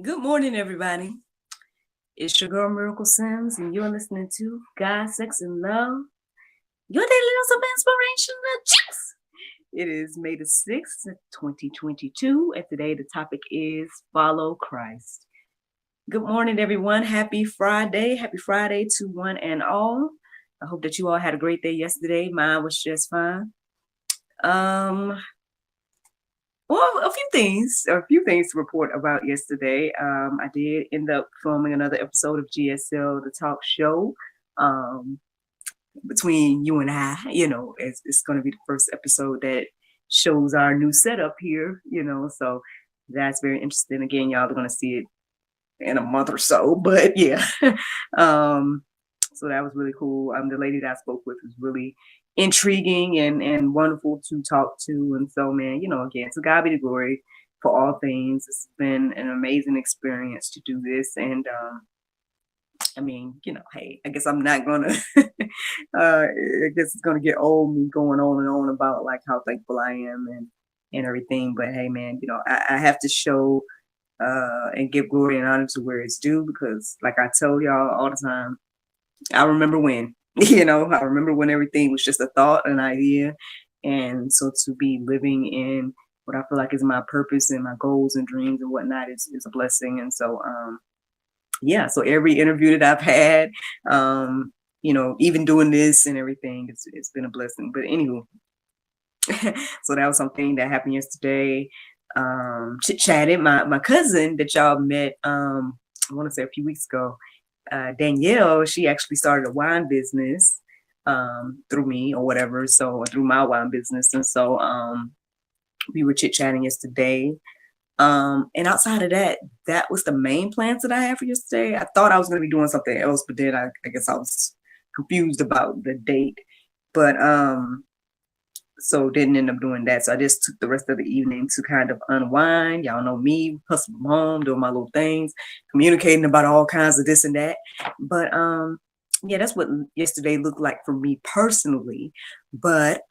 Good morning, everybody. It's your girl Miracle Sims, and you're listening to God, Sex, and Love, your daily dose of inspiration. It is May the 6th, 2022, and today the topic is Follow Christ. Good morning, everyone. Happy Friday. Happy Friday to one and all. I hope that you all had a great day yesterday. Mine was just fine. Well, a few things to report about yesterday. I did end up filming another episode of GSL, the talk show, um, between you and I. It's going to be the first episode that shows our new setup here. So that's very interesting. Again, y'all are going to see it in a month or so, but yeah. um, so that was really cool. The lady that I spoke with was really intriguing and wonderful to talk to. And so, man, again, to God be the glory for all things. It's been an amazing experience to do this. And hey, I guess I'm not gonna I guess it's gonna get old me going on and on about like how thankful I am and everything. But hey man, I have to show and give glory and honor to where it's due, because like I tell y'all all the time, I remember when, I remember when everything was just a thought, an idea. And so to be living in what I feel like is my purpose and my goals and dreams and whatnot is a blessing. And so, yeah, so every interview that I've had, even doing this and everything, it's been a blessing. But anywho, so that was something that happened yesterday. Chit-chatted. My cousin that y'all met, I want to say a few weeks ago, Danielle, she actually started a wine business through me or whatever. So through my wine business. And so we were chit-chatting yesterday. And outside of that, that was the main plans that I had for yesterday. I thought I was going to be doing something else, but then I guess I was confused about the date. But so didn't end up doing that. So I just took the rest of the evening to kind of unwind. Y'all know me, hustling from home, doing my little things, communicating about all kinds of this and that. But yeah, that's what yesterday looked like for me personally. But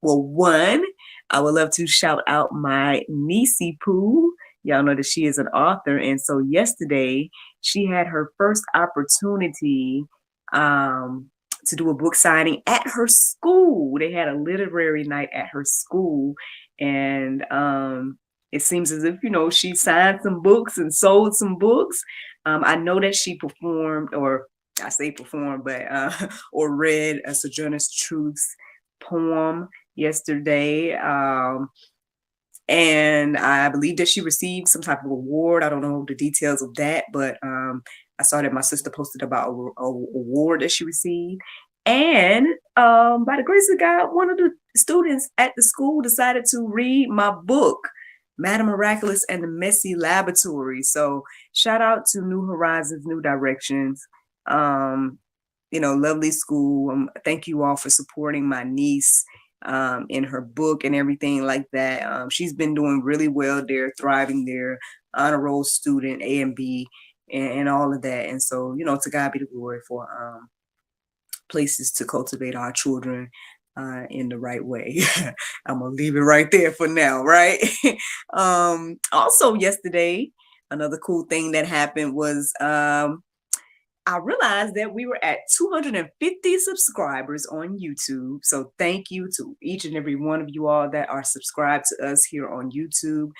one, I would love to shout out my niecey Pooh. Y'all know that she is an author, and so yesterday she had her first opportunity to do a book signing at her school. They had a literary night at her school, and it seems as if she signed some books and sold some books. I know that she performed, or I say performed, but or read a Sojourner's Truth's poem yesterday. And I believe that she received some type of award. I don't know the details of that, but I saw that my sister posted about a award that she received. And by the grace of God, one of the students at the school decided to read my book, Madam Miraculous and the Messy Laboratory. So shout out to New Horizons, New Directions. Lovely school. Thank you all for supporting my niece in her book and everything like that. She's been doing really well there, thriving there, honor roll student, A and B, and all of that. And so, to God be the glory for places to cultivate our children in the right way. I'm gonna leave it right there for now, right? Also yesterday, another cool thing that happened was I realized that we were at 250 subscribers on YouTube. So thank you to each and every one of you all that are subscribed to us here on YouTube.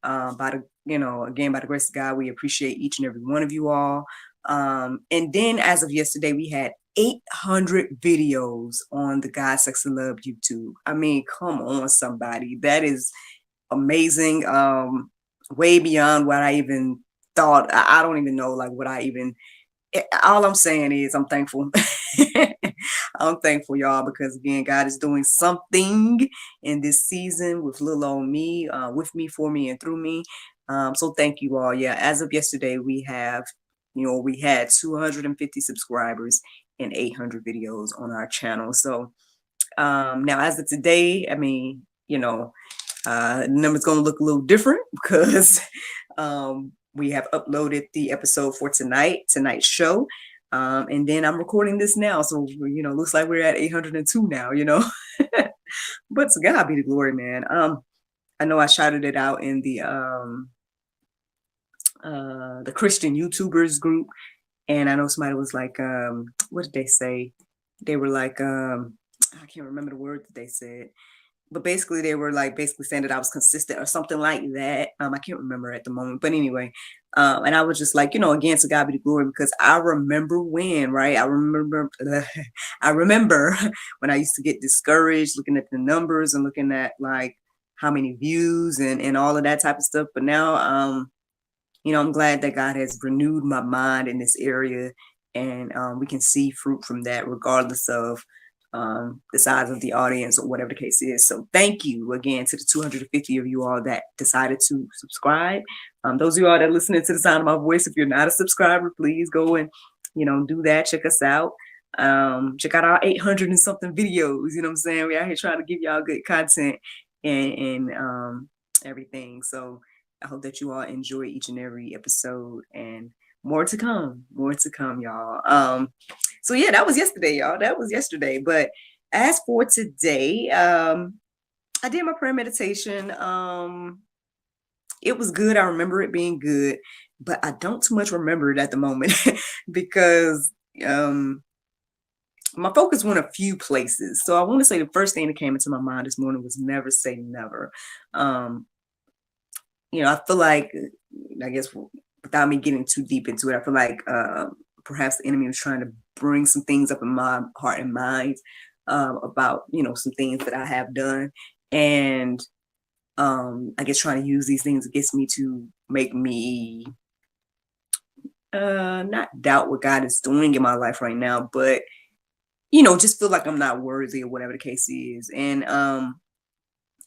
By the grace of God, we appreciate each and every one of you all. And then as of yesterday, we had 800 videos on the God, Sex, and Love YouTube. I mean, come on, somebody. That is amazing. Way beyond what I even thought. I don't even know like what I even, all I'm saying is I'm thankful. I'm thankful, y'all, because again, God is doing something in this season with little old me, with me, for me, and through me. So thank you all. Yeah, as of yesterday, we had 250 subscribers and 800 videos on our channel. So now as of today, I mean, the number's going to look a little different because we have uploaded the episode for tonight's show. And then I'm recording this now. So, looks like we're at 802 now, But to God be the glory, man. I know I shouted it out in the the Christian YouTubers group. And I know somebody was like, what did they say? They were like, I can't remember the word that they said, but basically they were like basically saying that I was consistent or something like that. I can't remember at the moment, but anyway, and I was just like, again, to God be the glory, because I remember when, right? I remember when I used to get discouraged looking at the numbers and looking at like how many views and all of that type of stuff. But now, I'm glad that God has renewed my mind in this area, and we can see fruit from that, regardless of the size of the audience or whatever the case is. So thank you again to the 250 of you all that decided to subscribe. Those of you all that are listening to the sound of my voice, if you're not a subscriber, please go and, do that. Check us out. Check out our 800 and something videos. You know what I'm saying? We're out here trying to give y'all good content and everything. So I hope that you all enjoy each and every episode, and more to come, y'all. So yeah, that was yesterday, y'all. That was yesterday. But as for today, I did my prayer meditation. It was good. I remember it being good, but I don't too much remember it at the moment because my focus went a few places. So I want to say the first thing that came into my mind this morning was never say never. I feel like, I guess without me getting too deep into it, I feel like perhaps the enemy was trying to bring some things up in my heart and mind about, some things that I have done. And I guess trying to use these things against me to make me not doubt what God is doing in my life right now, but, just feel like I'm not worthy or whatever the case is. And,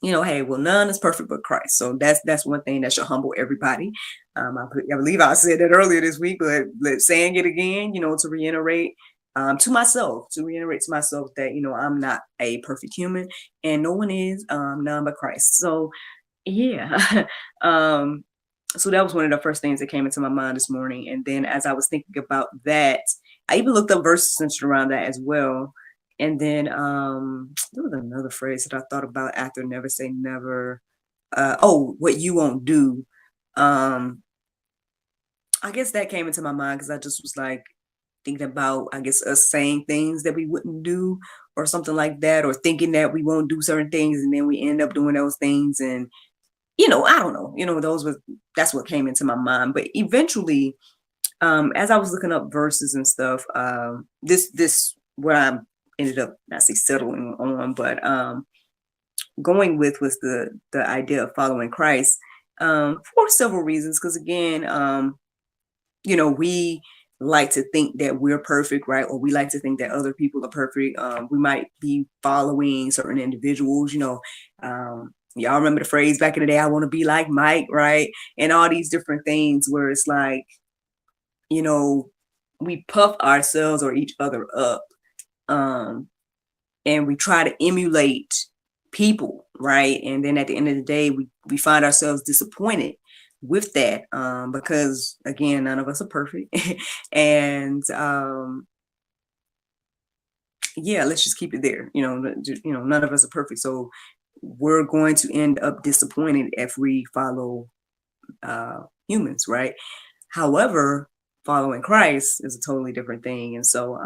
hey, well, none is perfect but Christ. So that's one thing that should humble everybody. I believe I said that earlier this week, but saying it again, to reiterate to myself that, I'm not a perfect human, and no one is, none but Christ. So yeah. So that was one of the first things that came into my mind this morning. And then as I was thinking about that, I even looked up verses centered around that as well. And then there was another phrase that I thought about after never say never. What you won't do. I guess that came into my mind because I just was like thinking about, I guess, us saying things that we wouldn't do or something like that, or thinking that we won't do certain things and then we end up doing those things. And, I don't know, that's what came into my mind. But eventually, as I was looking up verses and stuff, this what I ended up not say settling on, but going with was the idea of following Christ for several reasons. Because again, we like to think that we're perfect, right? Or we like to think that other people are perfect. We might be following certain individuals, y'all remember the phrase back in the day, I want to be like Mike, right? And all these different things where it's like, we puff ourselves or each other up. And we try to emulate people, right? And then at the end of the day, we find ourselves disappointed with that, because again, none of us are perfect. And yeah, let's just keep it there. None of us are perfect. So we're going to end up disappointed if we follow humans, right? However, following Christ is a totally different thing. And so,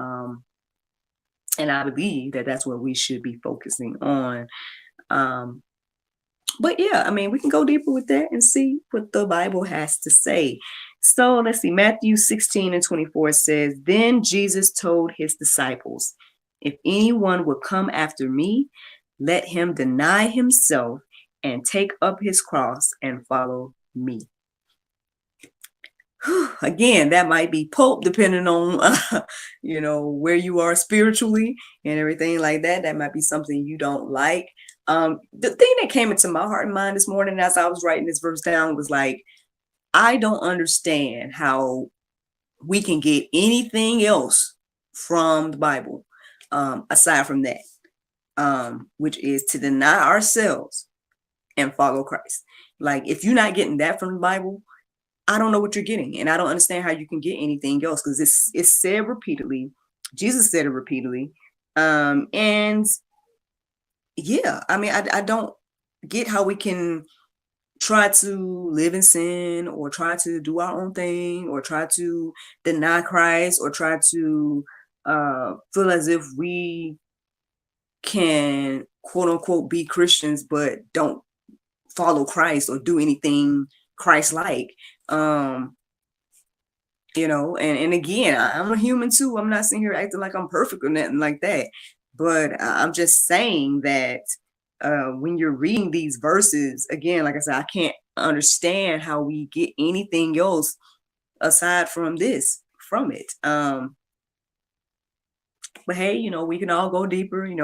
and I believe that that's what we should be focusing on. But yeah, I mean, we can go deeper with that and see what the Bible has to say. So let's see, Matthew 16:24 says, "Then Jesus told his disciples, if anyone will come after me, let him deny himself and take up his cross and follow me." Again, that might be pulp depending on, where you are spiritually and everything like that. That might be something you don't like. The thing that came into my heart and mind this morning as I was writing this verse down was like, I don't understand how we can get anything else from the Bible, aside from that, which is to deny ourselves and follow Christ. Like, if you're not getting that from the Bible, I don't know what you're getting, and I don't understand how you can get anything else, because it's said repeatedly. Jesus said it repeatedly, and yeah, I mean, I don't get how we can try to live in sin or try to do our own thing or try to deny Christ or try to feel as if we can quote unquote be Christians but don't follow Christ or do anything Christ-like. And again, I'm a human too. I'm not sitting here acting like I'm perfect or nothing like that. But I'm just saying that when you're reading these verses, again, like I said, I can't understand how we get anything else aside from this, from it. But hey, we can all go deeper, and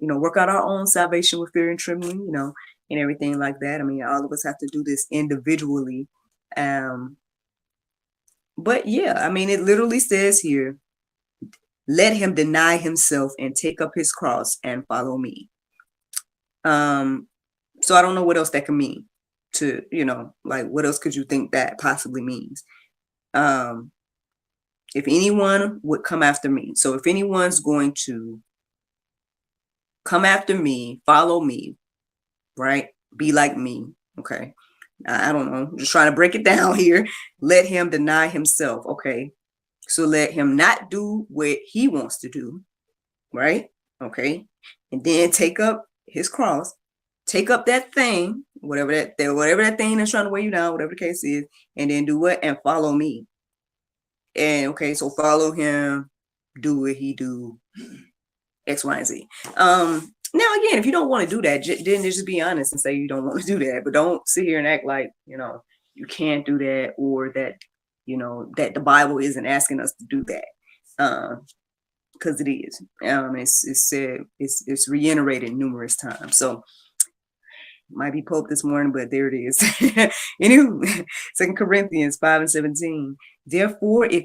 work out our own salvation with fear and trembling, and everything like that. I mean, all of us have to do this individually. But yeah, I mean, it literally says here, let him deny himself and take up his cross and follow me. So I don't know what else that can mean to, like, what else could you think that possibly means? If anyone would come after me. So if anyone's going to come after me, follow me, right? Be like me. Okay. I don't know. I'm just trying to break it down here. Let him deny himself. Okay. So let him not do what he wants to do, right? Okay. And then take up his cross, take up that thing, whatever that thing that's trying to weigh you down, whatever the case is, and then do what? And follow me. And okay, so follow him, do what he do, X, Y, and Z. Now again, if you don't want to do that, then just be honest and say you don't want to do that. But don't sit here and act like, you can't do that, or that, that the Bible isn't asking us to do that. Because it is. It's said, it's reiterated numerous times. So might be Pope this morning, but there it is. Anywho, 2 Corinthians 5:17. Therefore, if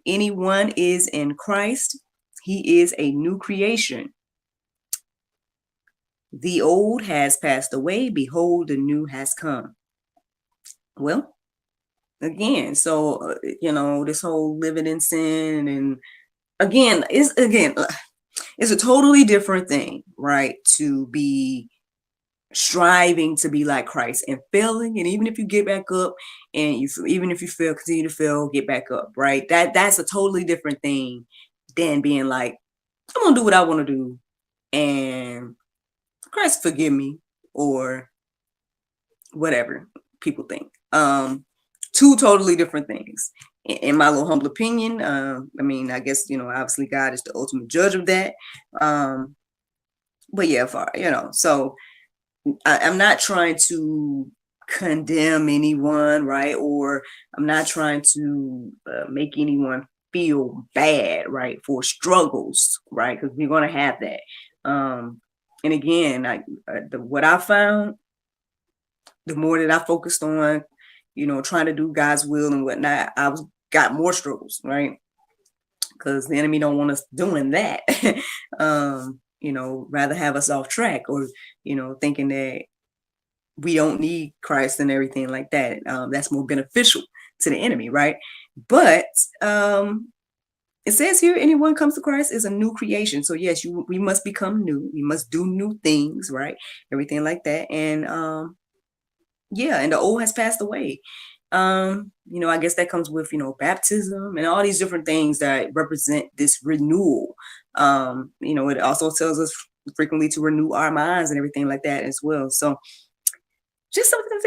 anyone is in Christ, he is a new creation. The old has passed away. Behold, the new has come. Well, again, so, this whole living in sin, and again, it's a totally different thing, right? To be striving to be like Christ and failing, and even if you get back up, and even if you fail, continue to fail, get back up, right? That's a totally different thing than being like, I'm gonna do what I want to do, and Christ forgive me, or whatever people think. Two totally different things. In my little humble opinion, I guess, obviously God is the ultimate judge of that. But yeah, so I'm not trying to condemn anyone, right? Or I'm not trying to make anyone feel bad, right, for struggles, right? Because we're going to have that. And again, what I found, the more that I focused on, trying to do God's will and whatnot, I got more struggles, right? Because the enemy don't want us doing that. Rather have us off track, or, thinking that we don't need Christ and everything like that. That's more beneficial to the enemy, right? But it says here, anyone comes to Christ is a new creation. So yes, we must become new. We must do new things, right? Everything like that. And and the old has passed away. I guess that comes with, baptism and all these different things that represent this renewal. It also tells us frequently to renew our minds and everything like that as well. So just something to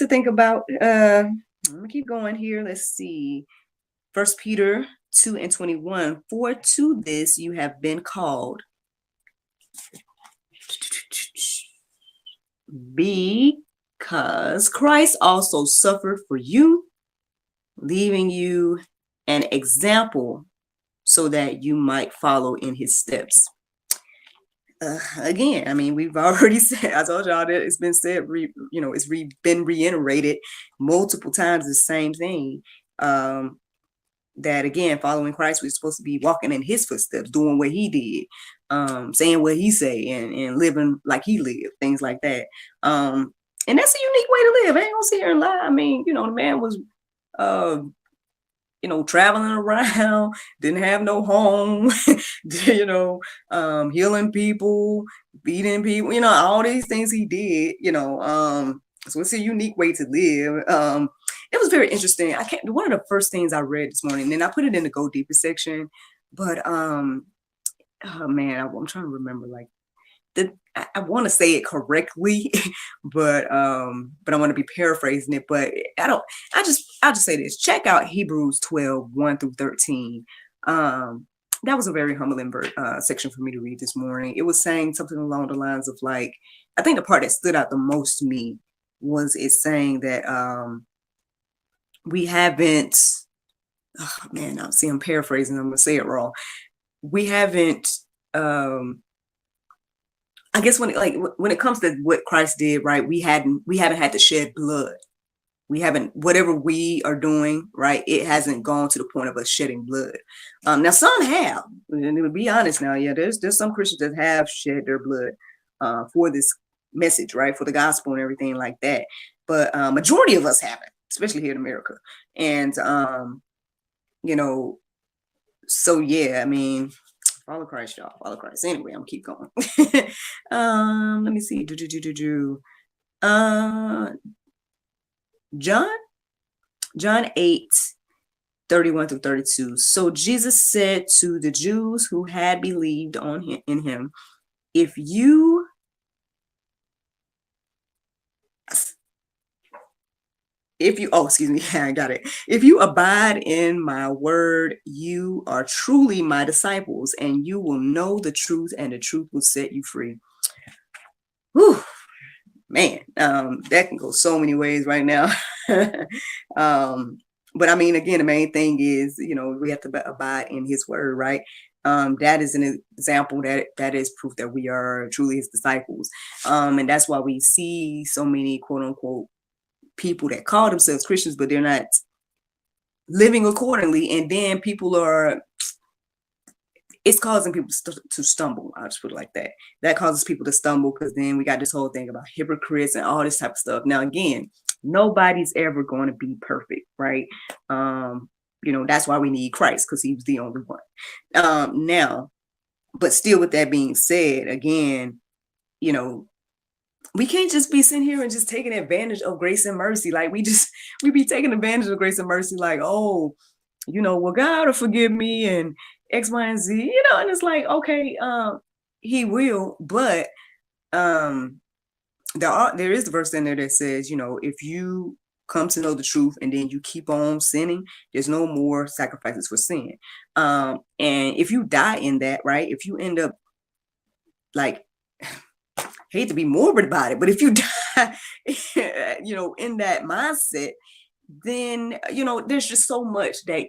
think about. I'm gonna keep going here. Let's see. 1 Peter 2:21. For to this you have been called, because Christ also suffered for you, leaving you an example so that you might follow in his steps. Again, we've already said, I told y'all that it's been said, been reiterated multiple times, the same thing. That again, following Christ, we're supposed to be walking in his footsteps, doing what he did, saying what he say, and living like he lived, things like that. And that's a unique way to live. I ain't gonna sit here and lie. The man was traveling around, didn't have no home, healing people, beating people, all these things he did, so it's a unique way to live. It was very interesting. One of the first things I read this morning, and I put it in the Go Deeper section, but oh man, I'm trying to remember like I want to say it correctly, but I want to be paraphrasing it, but I'll just say this. Check out Hebrews 12, 1 through 13. That was a very humbling section for me to read this morning. It was saying something along the lines of like, I think the part that stood out the most to me was it saying that we haven't, oh man, I'm paraphrasing, I'm gonna say it wrong. We haven't I guess when it comes to what Christ did, right, we haven't had to shed blood. We haven't, whatever we are doing, right, it hasn't gone to the point of us shedding blood. Now some have, and to be honest now, yeah, there's some Christians that have shed their blood for this message, right, for the gospel and everything like that. But majority of us haven't, especially here in America. And so yeah, I mean, follow Christ, y'all. Follow Christ. Anyway, I'm gonna keep going. Let me see. John 8, 31 through 32. So Jesus said to the Jews who had believed in him, if you excuse me, I got it. If you abide in my word, you are truly my disciples, and you will know the truth, and the truth will set you free. Whew, man, that can go so many ways right now. But I mean, again, the main thing is, we have to abide in his word, right? That is an example that is proof that we are truly his disciples. And that's why we see so many quote unquote people that call themselves Christians, but they're not living accordingly. And then it's causing people to stumble. I'll just put it like that. That causes people to stumble because then we got this whole thing about hypocrites and all this type of stuff. Now, again, nobody's ever going to be perfect, right? That's why we need Christ, because he was the only one. Now, but still, with that being said, again, we can't just be sitting here and just taking advantage of grace and mercy. Like we be taking advantage of grace and mercy, like, oh, well, God will forgive me and X, Y, and Z, and it's like, okay, he will, but there is the verse in there that says, if you come to know the truth and then you keep on sinning, there's no more sacrifices for sin. And if you die in that, right, if you end up like, hate to be morbid about it, but if you die, in that mindset, then, there's just so much that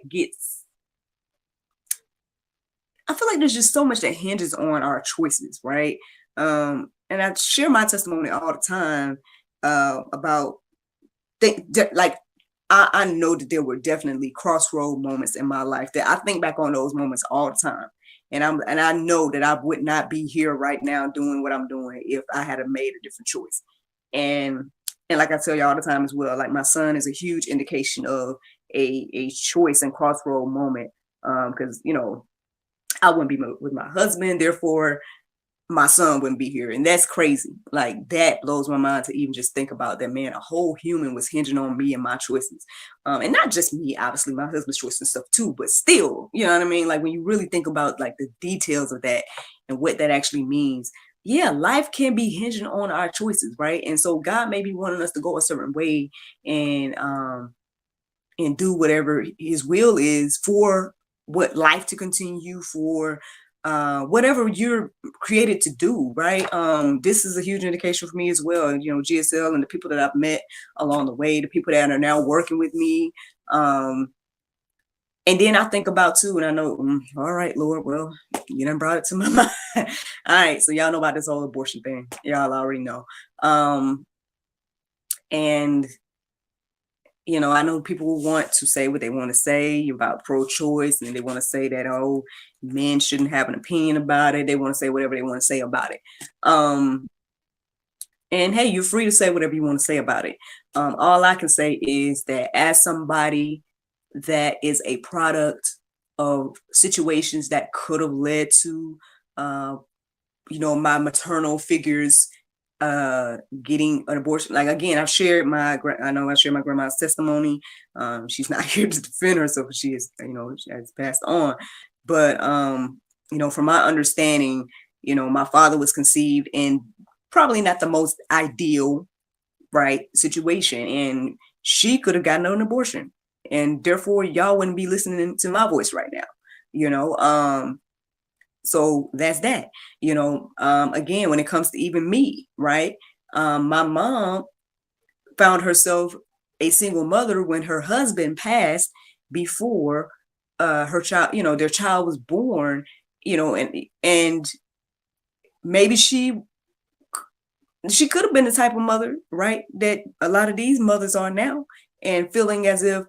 I feel like there's just so much that hinges on our choices, right? And I share my testimony all the time about I know that there were definitely crossroad moments in my life that I think back on those moments all the time. And I know that I would not be here right now doing what I'm doing if I had made a different choice. And like I tell you all the time as well, like my son is a huge indication of a choice and crossroad moment. Because I wouldn't be with my husband, therefore my son wouldn't be here. And that's crazy. Like that blows my mind to even just think about that, man. A whole human was hinging on me and my choices. And not just me, obviously my husband's choices and stuff too, but still, you know what I mean? Like when you really think about like the details of that and what that actually means, yeah, life can be hinging on our choices, right? And so God may be wanting us to go a certain way and do whatever his will is for what life to continue, for whatever you're created to do, right? This is a huge indication for me as well. GSL and the people that I've met along the way, the people that are now working with me. And then I think about too, and I know, all right, Lord, well, you done brought it to my mind. All right, so y'all know about this whole abortion thing. Y'all already know. And I know people want to say what they want to say about pro-choice, and they want to say that, oh, men shouldn't have an opinion about it. They want to say whatever they want to say about it. And hey, you're free to say whatever you want to say about it. All I can say is that as somebody that is a product of situations that could have led to, my maternal figures getting an abortion. Like, again, I know I shared my grandma's testimony. She's not here to defend herself, she is, she has passed on. But from my understanding, my father was conceived in probably not the most ideal, right, situation, and she could have gotten an abortion, and therefore y'all wouldn't be listening to my voice right now. So that's that. Again, when it comes to even me, right? My mom found herself a single mother when her husband passed before her child, their child was born, and maybe she could have been the type of mother, right, that a lot of these mothers are now, and feeling as if,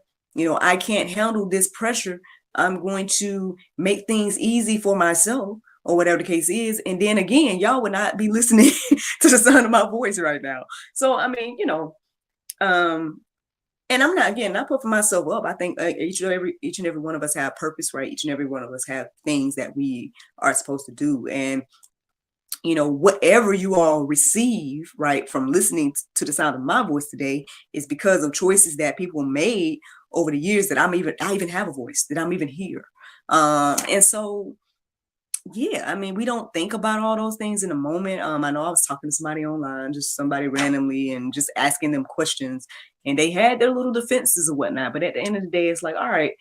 I can't handle this pressure. I'm going to make things easy for myself, or whatever the case is. And then again, y'all would not be listening to the sound of my voice right now. So, I mean, and I'm not puffing myself up. I think each and every one of us have purpose, right? Each and every one of us have things that we are supposed to do. And whatever you all receive, right, from listening to the sound of my voice today is because of choices that people made over the years that I even have a voice, that I'm even here. And so, yeah, I mean, we don't think about all those things in a moment. I know I was talking to somebody online, just somebody randomly, and just asking them questions, and they had their little defenses or whatnot. But at the end of the day, it's like, all right,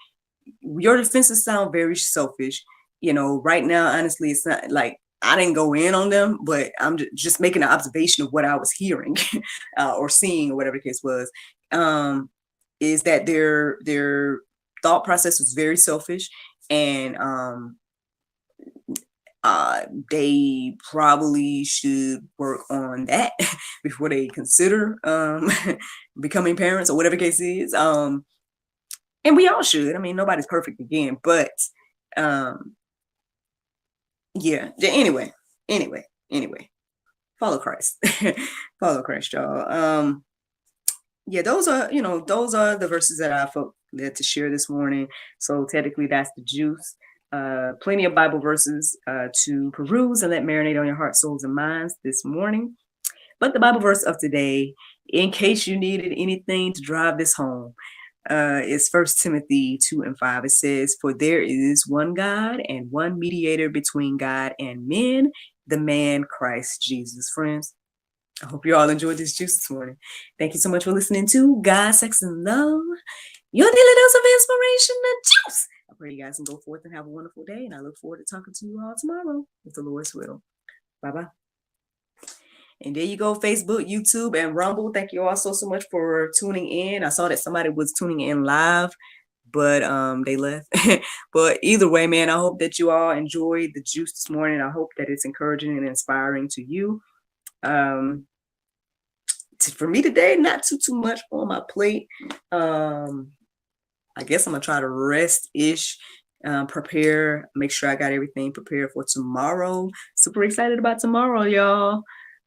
your defenses sound very selfish. Right now, honestly, it's not like I didn't go in on them, but I'm just making an observation of what I was hearing or seeing, or whatever the case was. Is that their thought process was very selfish, and they probably should work on that before they consider becoming parents, or whatever the case is. And we all should. I mean, nobody's perfect again, but yeah. Anyway, follow Christ. Follow Christ, y'all. Yeah, those are the verses that I felt led to share this morning. So technically that's the juice. Plenty of Bible verses to peruse and let marinate on your heart, souls, and minds this morning. But the Bible verse of today, in case you needed anything to drive this home, is 1 Timothy 2:5. It says, "For there is one God and one mediator between God and men, the man Christ Jesus." Friends, I hope you all enjoyed this juice this morning. Thank you so much for listening to God, Sex, and Love, your daily dose of inspiration and juice. I pray you guys can go forth and have a wonderful day, and I look forward to talking to you all tomorrow, with the Lord's will. Bye-bye. And there you go, Facebook, YouTube, and Rumble. Thank you all so much for tuning in. I saw that somebody was tuning in live, but they left. But either way, man, I hope that you all enjoyed the juice this morning. I hope that it's encouraging and inspiring to you. For me today, not too much on my plate. I guess I'm gonna try to rest-ish, prepare, make sure I got everything prepared for tomorrow. Super excited about tomorrow, y'all.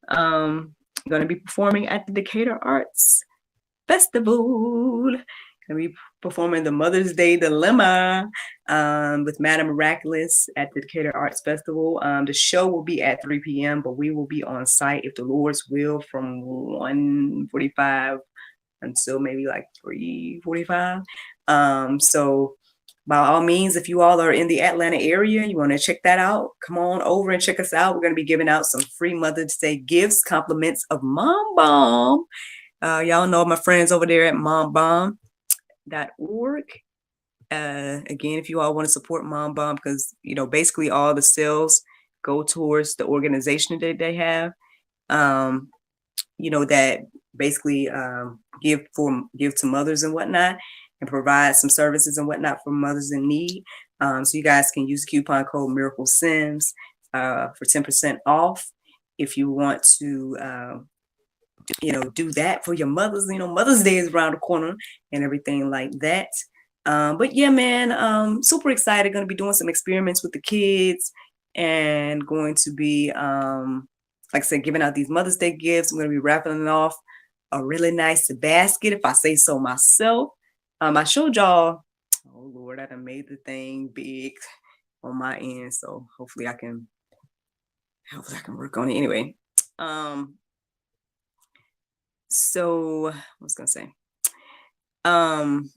Gonna be performing at the Decatur Arts Festival. Gonna be performing the Mother's Day Dilemma with Madame Miraculous at the Decatur Arts Festival. The show will be at 3 p.m., but we will be on site, if the Lord's will, from 1:45 until maybe like 3:45. So by all means, if you all are in the Atlanta area, you want to check that out, come on over and check us out. We're going to be giving out some free Mother's Day gifts, compliments of Mom Bomb. Y'all know my friends over there at mombomb.org. Again, if you all want to support Mom Bomb, because basically all the sales go towards the organization that they have, that basically give to mothers and whatnot, and provide some services and whatnot for mothers in need. So you guys can use the coupon code Miracle Sims for 10% off if you want to do that for your mothers. Mother's Day is around the corner and everything like that. But yeah, man, super excited. Going to be doing some experiments with the kids, and going to be, like I said, giving out these Mother's Day gifts. I'm going to be wrapping it off a really nice basket, if I say so myself. I showed y'all Oh Lord, I done made the thing big on my end, so hopefully I can work on it anyway. Um, so I was gonna say, um,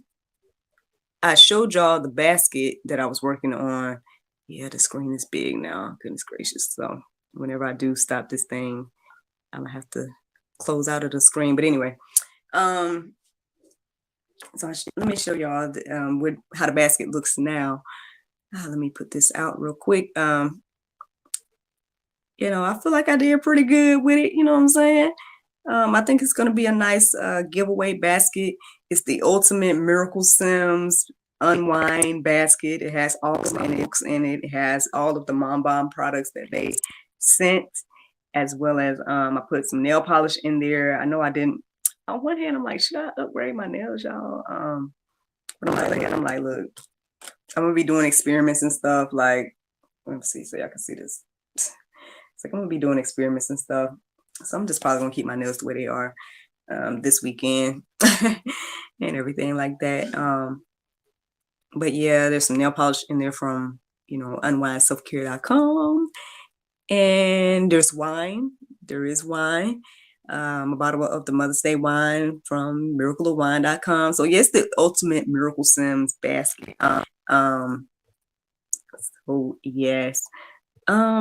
I showed y'all the basket that I was working on. Yeah, the screen is big now. Goodness gracious. So whenever I do stop this thing, I'm gonna have to close out of the screen. But anyway, um, so let me show y'all how the basket looks now. Let me put this out real quick. I feel like I did pretty good with it. You know what I'm saying? I think it's going to be a nice giveaway basket. It's the ultimate Miracle Sims unwind basket. It has all the books in it. It has all of the Mom Bomb products that they sent, as well as I put some nail polish in there. I know I didn't. On one hand, I'm like, should I upgrade my nails, y'all? But on the other hand, I'm like, look, I'm gonna be doing experiments and stuff. Like, let me see, so y'all can see this. It's like I'm gonna be doing experiments and stuff. So I'm just probably gonna keep my nails the way they are this weekend and everything like that. But yeah, there's some nail polish in there from unwindselfcare.com, and there's wine. There is wine. A bottle of the Mother's Day wine from miracleofwine.com. So yes, the ultimate Miracle Sims basket. So yes.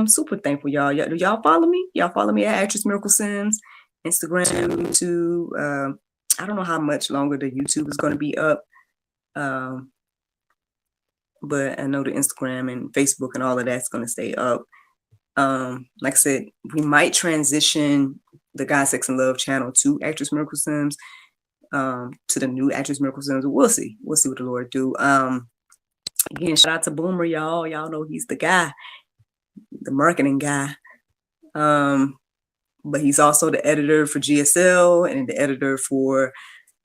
Super thankful, y'all. Do y'all follow me? Y'all follow me at Actress Miracle Sims, Instagram, YouTube. I don't know how much longer the YouTube is going to be up. But I know the Instagram and Facebook and all of that's going to stay up. Like I said, we might transition the God, Sex, and Love channel to Actress Miracle Sims, to the new Actress Miracle Sims. We'll see. We'll see what the Lord do. Again, shout out to Boomer, y'all. Y'all know he's the guy, the marketing guy. But he's also the editor for GSL and the editor for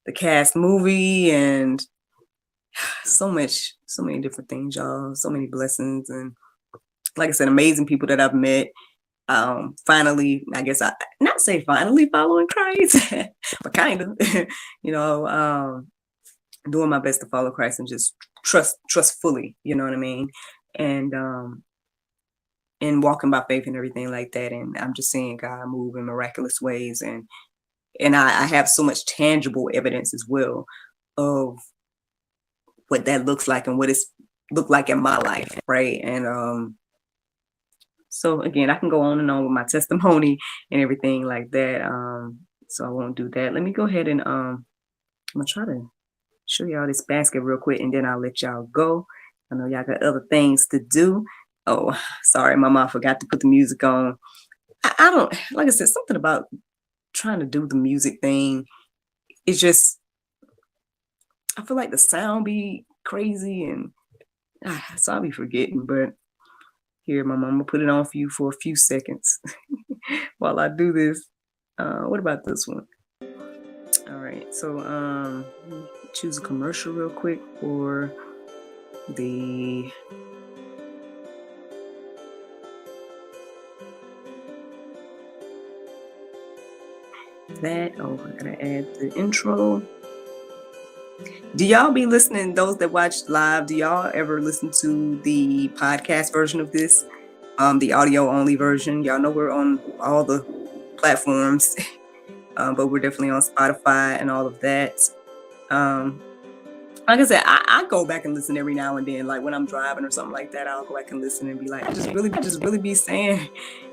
the Cast movie, and so many different things, y'all. So many blessings, and like I said, amazing people that I've met. Finally, I guess I not say finally following Christ, but kind of, doing my best to follow Christ and just trust fully, you know what I mean? And walking by faith and everything like that. And I'm just seeing God move in miraculous ways. And I have so much tangible evidence as well of what that looks like and what it's looked like in my life, right? And so again, I can go on and on with my testimony and everything like that. So I won't do that. Let me go ahead and I'm gonna try to show y'all this basket real quick, and then I'll let y'all go. I know y'all got other things to do. Oh, sorry, Mama, I forgot to put the music on. I don't, like I said, something about trying to do the music thing. It's just, I feel like the sound be crazy, and so I'll be forgetting. But here, Mama, I'm gonna put it on for you for a few seconds while I do this. What about this one? All right, so choose a commercial real quick for the that. Oh, I gotta add the intro. Do y'all be listening, those that watch live, do y'all ever listen to the podcast version of this? The audio only version. Y'all know we're on all the platforms, but we're definitely on Spotify and all of that. Like I said, I go back and listen every now and then. Like when I'm driving or something like that, I'll go back and listen and be like, I just really be saying,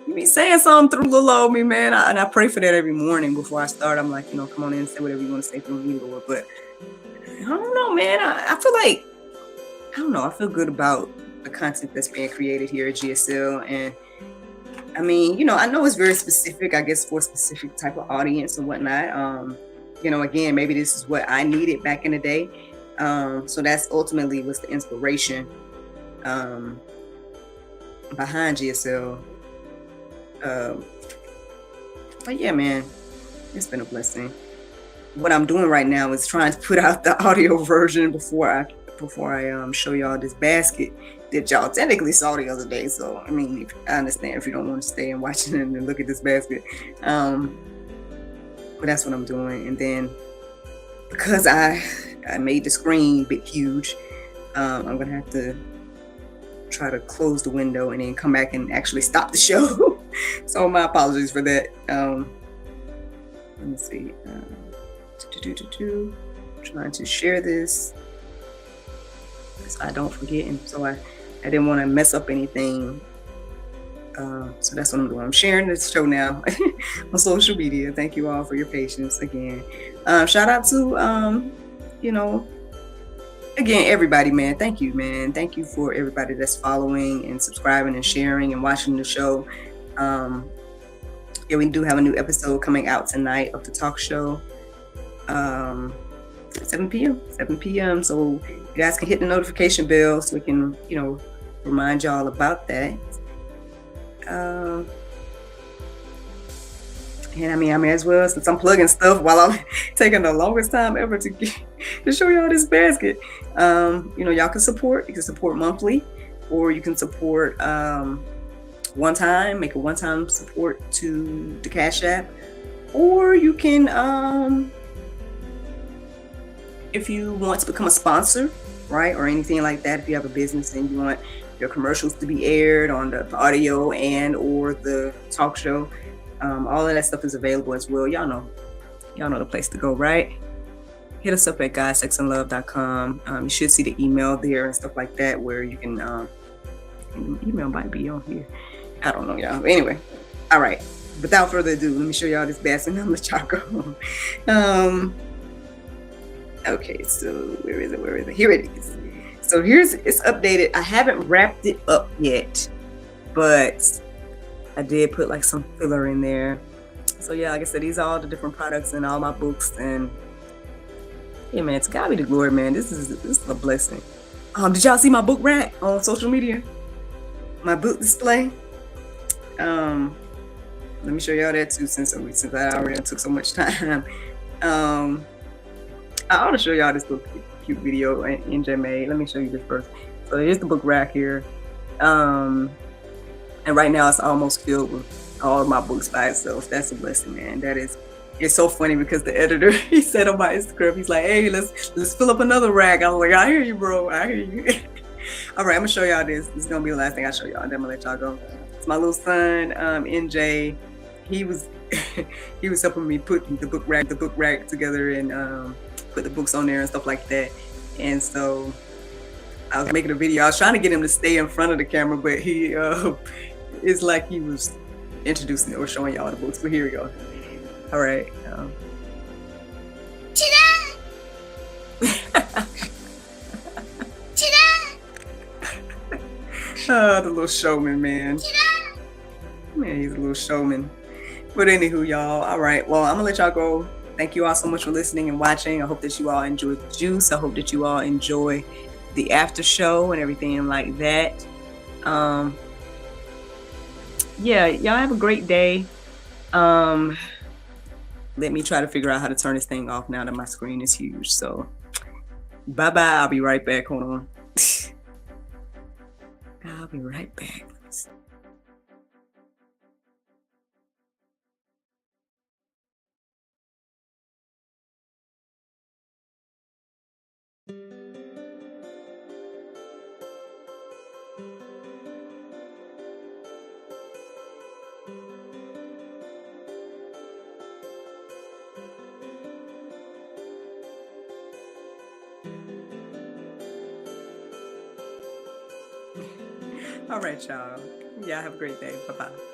you be saying something through little old me, man. And I pray for that every morning before I start. I'm like, come on in and say whatever you want to say through me, Lord. But I don't know, man. I feel like, I don't know. I feel good about the content that's being created here at GSL. And I mean, I know it's very specific, I guess, for a specific type of audience and whatnot. Again, maybe this is what I needed back in the day. So that's ultimately was the inspiration behind GSL. But yeah, man, it's been a blessing. What I'm doing right now is trying to put out the audio version before I show y'all this basket that y'all technically saw the other day. So I mean, I understand if you don't want to stay and watch it and look at this basket, but that's what I'm doing. And then because I made the screen big huge, I'm gonna have to try to close the window and then come back and actually stop the show. So my apologies for that. Let me see. Trying to share this so I don't forget, and so I didn't want to mess up anything. So that's what I'm doing. I'm sharing this show now on social media. Thank you all for your patience again. Shout out to you know, again, everybody, man. Thank you, man. Thank you for everybody that's following and subscribing and sharing and watching the show. Yeah, we do have a new episode coming out tonight of the talk show. 7 p.m. 7 p.m. So you guys can hit the notification bell so we can, remind y'all about that. And I mean, as well, since I'm plugging stuff while I'm taking the longest time ever to show y'all this basket. Y'all can support. You can support monthly, or you can support one time, make a one-time support to the Cash App, or you can, if you want to become a sponsor, right, or anything like that, if you have a business and you want your commercials to be aired on the audio and or the talk show, all of that stuff is available as well. Y'all know the place to go, right? Hit us up at guysexandlove.com. You should see the email there and stuff like that, where you can, email might be on here. I don't know, y'all. But anyway, all right. Without further ado, let me show y'all this basket and I'm gonna let y'all go. Okay, so where is it? Here it is. So it's updated. I haven't wrapped it up yet, but I did put like some filler in there. So yeah, like I said, these are all the different products and all my books, and yeah, man, it's gotta be the glory, man. This is a blessing. Did y'all see my book rack on social media? My book display. Let me show y'all that too, since I already took so much time. I ought to show y'all this little cute video NJ made. Let me show you this first. So here's the book rack here. And right now it's almost filled with all of my books by itself. That's a blessing, man. It's so funny because the editor, he said on my Instagram, he's like, hey, let's fill up another rack. I was like, I hear you, bro. I hear you. All right, I'm gonna show y'all this. This is gonna be the last thing I show y'all, and then I'm gonna let y'all go. It's my little son, NJ. He was helping me put the book rack together and put the books on there and stuff like that. And so I was making a video. I was trying to get him to stay in front of the camera, but he it's like he was introducing or showing y'all the books. But here we go. All right. The little showman, man. Man, he's a little showman. But anywho, y'all. All right. Well, I'm gonna let y'all go. Thank you all so much for listening and watching. I hope that you all enjoyed the juice. I hope that you all enjoy the after show and everything like that. Yeah, y'all have a great day. Let me try to figure out how to turn this thing off now that my screen is huge. So bye-bye. I'll be right back. Hold on. I'll be right back. All right, y'all. Y'all have a great day. Bye-bye.